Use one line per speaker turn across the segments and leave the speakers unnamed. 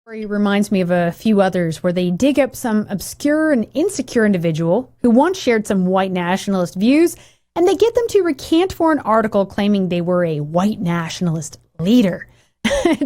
Story reminds me of a few others where they dig up some obscure and insecure individual who once shared some white nationalist views, and they get them to recant for an article claiming they were a white nationalist leader.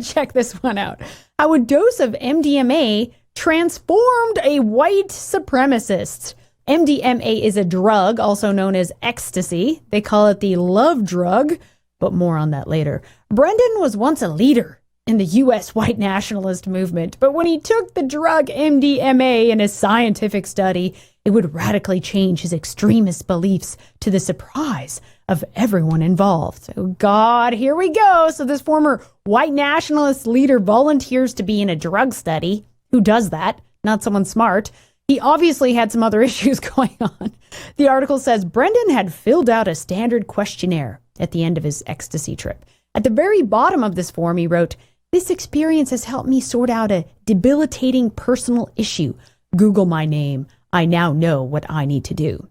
Check this one out. How a dose of MDMA transformed a white supremacist. MDMA is a drug, also known as ecstasy. They call it the love drug, but more on that later. Brendan was once a leader in the U.S. white nationalist movement, but when he took the drug MDMA in a scientific study, it would radically change his extremist beliefs to the surprise of everyone involved. Oh God, here we go. So this former white nationalist leader volunteers to be in a drug study. Who does that? Not someone smart. He obviously had some other issues going on. The article says Brendan had filled out a standard questionnaire at the end of his ecstasy trip. At the very bottom of this form, he wrote, "This experience has helped me sort out a debilitating personal issue. Google my name. I now know what I need to do."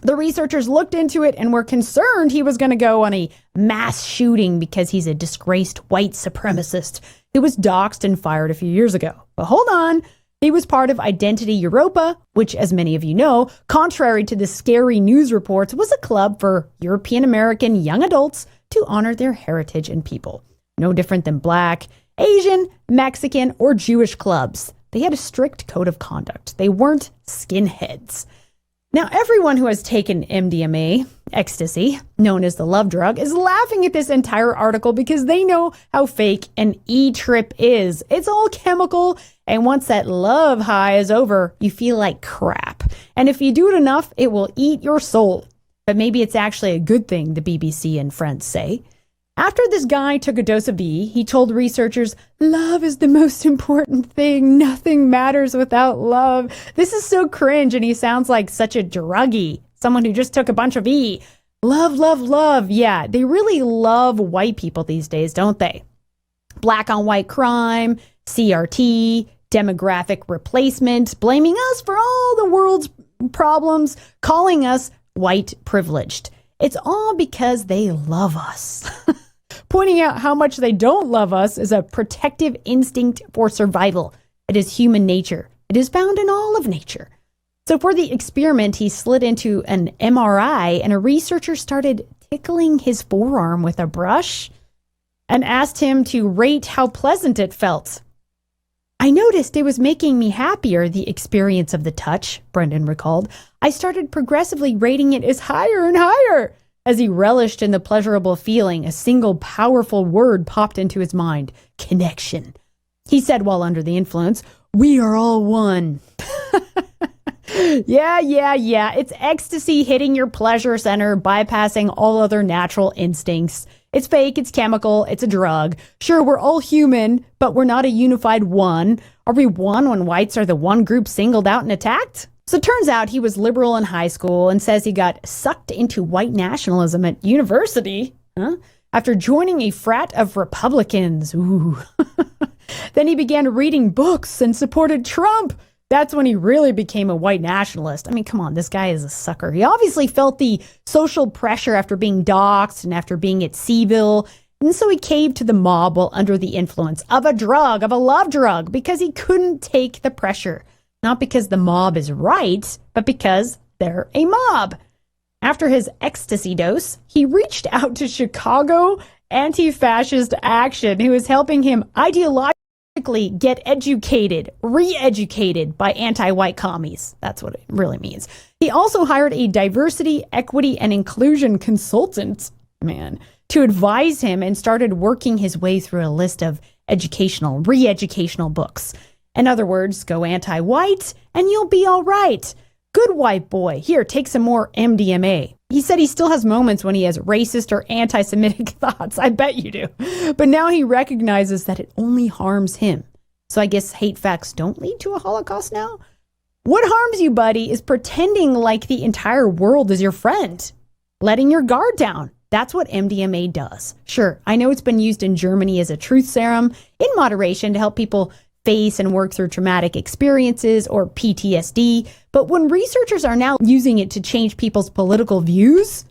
The researchers looked into it and were concerned he was going to go on a mass shooting because he's a disgraced white supremacist who was doxxed and fired a few years ago. But hold on. He was part of Identity Europa, which, as many of you know, contrary to the scary news reports, was a club for European American young adults to honor their heritage and people. No different than Black, Asian, Mexican, or Jewish clubs. They had a strict code of conduct. They weren't skinheads. Now, everyone who has taken MDMA, ecstasy, known as the love drug, is laughing at this entire article because they know how fake an E-trip is. It's all chemical, and once that love high is over, you feel like crap. And if you do it enough, it will eat your soul. But maybe it's actually a good thing, the BBC and Friends say. After this guy took a dose of D, he told researchers, "Love is the most important thing. Nothing matters without love." This is so cringe, and he sounds like such a druggie, someone who just took a bunch of E. Love, love, love. Yeah, they really love white people these days, don't they? Black on white crime, CRT, demographic replacement, blaming us for all the world's problems, calling us white privileged. It's all because they love us. Pointing out how much they don't love us is a protective instinct for survival. It is human nature. It is found in all of nature. So for the experiment, he slid into an MRI, and a researcher started tickling his forearm with a brush and asked him to rate how pleasant it felt. "I noticed it was making me happier, the experience of the touch," Brendan recalled. "I started progressively rating it as higher and higher." As he relished in the pleasurable feeling, a single powerful word popped into his mind: connection. He said while under the influence, "We are all one." Yeah. It's ecstasy hitting your pleasure center, bypassing all other natural instincts. It's fake, it's chemical, it's a drug. Sure, we're all human, but we're not a unified one. Are we one when whites are the one group singled out and attacked? So it turns out he was liberal in high school and says he got sucked into white nationalism at university after joining a frat of Republicans. Ooh. Then he began reading books and supported Trump. That's when he really became a white nationalist. I mean, come on, this guy is a sucker. He obviously felt the social pressure after being doxxed and after being at Seville. And so he caved to the mob while under the influence of a drug, of a love drug, because he couldn't take the pressure. Not because the mob is right, but because they're a mob. After his ecstasy dose, he reached out to Chicago Anti-Fascist Action, who is helping him ideologically get educated, re-educated by anti-white commies. That's what it really means. He also hired a diversity, equity, and inclusion consultant, to advise him, and started working his way through a list of educational, re-educational books. In other words, go anti-white and you'll be all right. Good white boy. Here, take some more MDMA. He said he still has moments when he has racist or anti-Semitic thoughts. I bet you do. But now he recognizes that it only harms him. So I guess hate facts don't lead to a Holocaust now? What harms you, buddy, is pretending like the entire world is your friend. Letting your guard down. That's what MDMA does. Sure, I know it's been used in Germany as a truth serum in moderation to help people face and work through traumatic experiences or PTSD. But when researchers are now using it to change people's political views,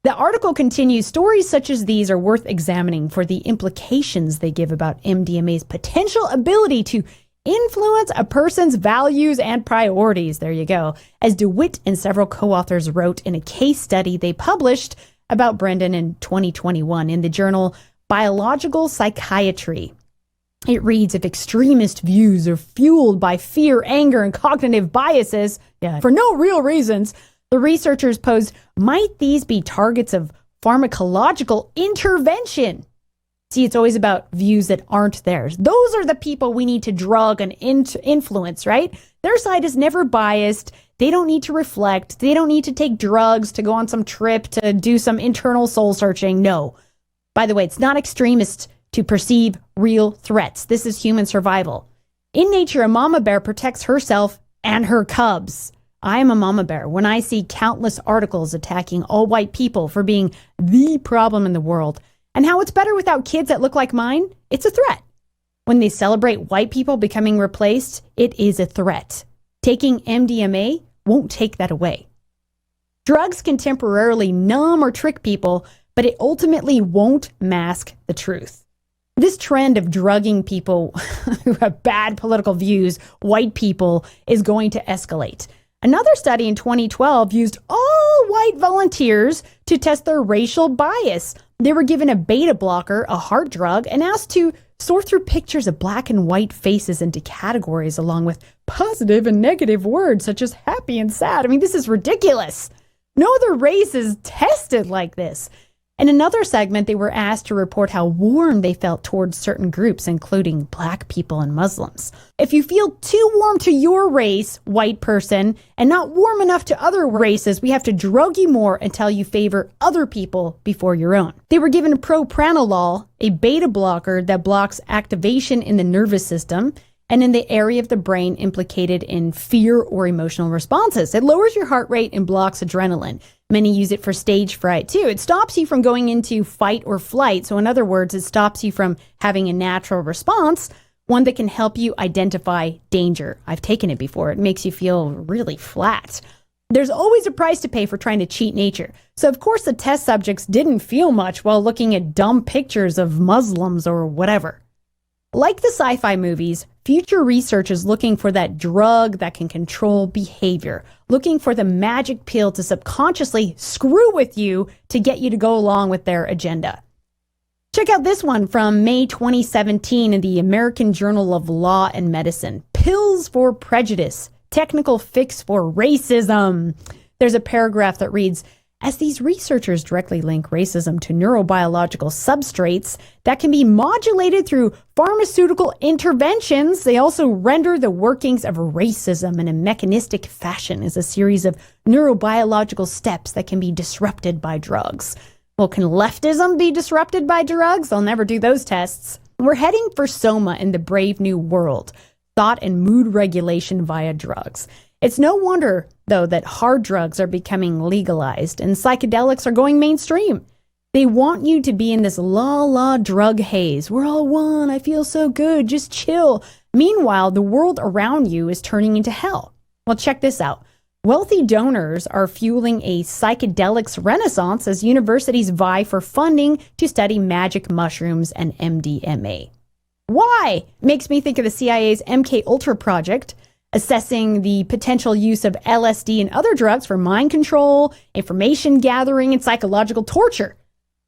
The article continues, stories such as these are worth examining for the implications they give about MDMA's potential ability to influence a person's values and priorities. There you go. As DeWitt and several co-authors wrote in a case study they published about Brendan in 2021 in the journal Biological Psychiatry. It reads, if extremist views are fueled by fear, anger, and cognitive biases, for no real reasons, the researchers posed, might these be targets of pharmacological intervention? See, it's always about views that aren't theirs. Those are the people we need to drug and influence, right? Their side is never biased. They don't need to reflect. They don't need to take drugs to go on some trip to do some internal soul searching. No. By the way, it's not extremist to perceive real threats. This is human survival. In nature, a mama bear protects herself and her cubs. I am a mama bear. When I see countless articles attacking all white people for being the problem in the world, and how it's better without kids that look like mine, it's a threat. When they celebrate white people becoming replaced, it is a threat. Taking MDMA won't take that away. Drugs can temporarily numb or trick people, but it ultimately won't mask the truth. This trend of drugging people who have bad political views, white people, is going to escalate. Another study in 2012 used all white volunteers to test their racial bias. They were given a beta blocker, a heart drug, and asked to sort through pictures of black and white faces into categories along with positive and negative words such as happy and sad. I mean, this is ridiculous. No other race is tested like this. In another segment, they were asked to report how warm they felt towards certain groups, including black people and Muslims. If you feel too warm to your race, white person, and not warm enough to other races, we have to drug you more until you favor other people before your own. They were given propranolol, a beta blocker that blocks activation in the nervous system and in the area of the brain implicated in fear or emotional responses. It lowers your heart rate and blocks adrenaline. Many use it for stage fright too. It stops you from going into fight or flight. So in other words, it stops you from having a natural response, one that can help you identify danger. I've taken it before. It makes you feel really flat. There's always a price to pay for trying to cheat nature. So of course the test subjects didn't feel much while looking at dumb pictures of Muslims or whatever. Like the sci-fi movies, future research is looking for that drug that can control behavior, looking for the magic pill to subconsciously screw with you to get you to go along with their agenda. Check out this one from May 2017 in the American Journal of Law and Medicine. Pills for Prejudice, Technical Fix for Racism. There's a paragraph that reads, as these researchers directly link racism to neurobiological substrates that can be modulated through pharmaceutical interventions, they also render the workings of racism in a mechanistic fashion as a series of neurobiological steps that can be disrupted by drugs. Well, can leftism be disrupted by drugs? I'll never do those tests. We're heading for Soma in the brave new world, thought and mood regulation via drugs. It's no wonder, though, that hard drugs are becoming legalized and psychedelics are going mainstream. They want you to be in this la-la drug haze. We're all one. I feel so good. Just chill. Meanwhile, the world around you is turning into hell. Well, check this out. Wealthy donors are fueling a psychedelics renaissance as universities vie for funding to study magic mushrooms and MDMA. Why? Makes me think of the CIA's MKUltra project, assessing the potential use of LSD and other drugs for mind control, information gathering, and psychological torture.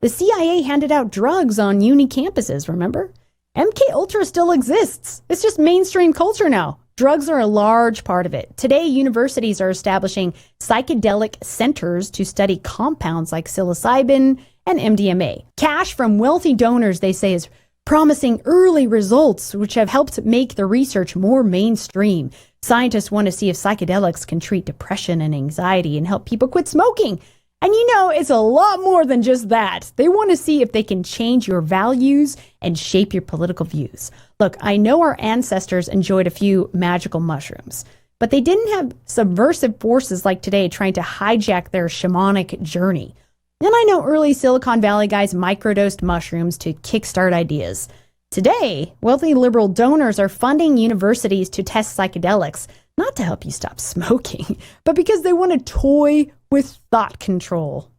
The CIA handed out drugs on uni campuses, remember? MKUltra still exists. It's just mainstream culture now. Drugs are a large part of it. Today, universities are establishing psychedelic centers to study compounds like psilocybin and MDMA. Cash from wealthy donors, they say, is promising early results, which have helped make the research more mainstream. Scientists want to see if psychedelics can treat depression and anxiety and help people quit smoking. And you know, it's a lot more than just that. They want to see if they can change your values and shape your political views. Look, I know our ancestors enjoyed a few magical mushrooms, but they didn't have subversive forces like today trying to hijack their shamanic journey. And I know early Silicon Valley guys microdosed mushrooms to kickstart ideas. Today, wealthy liberal donors are funding universities to test psychedelics, not to help you stop smoking, but because they want to toy with thought control.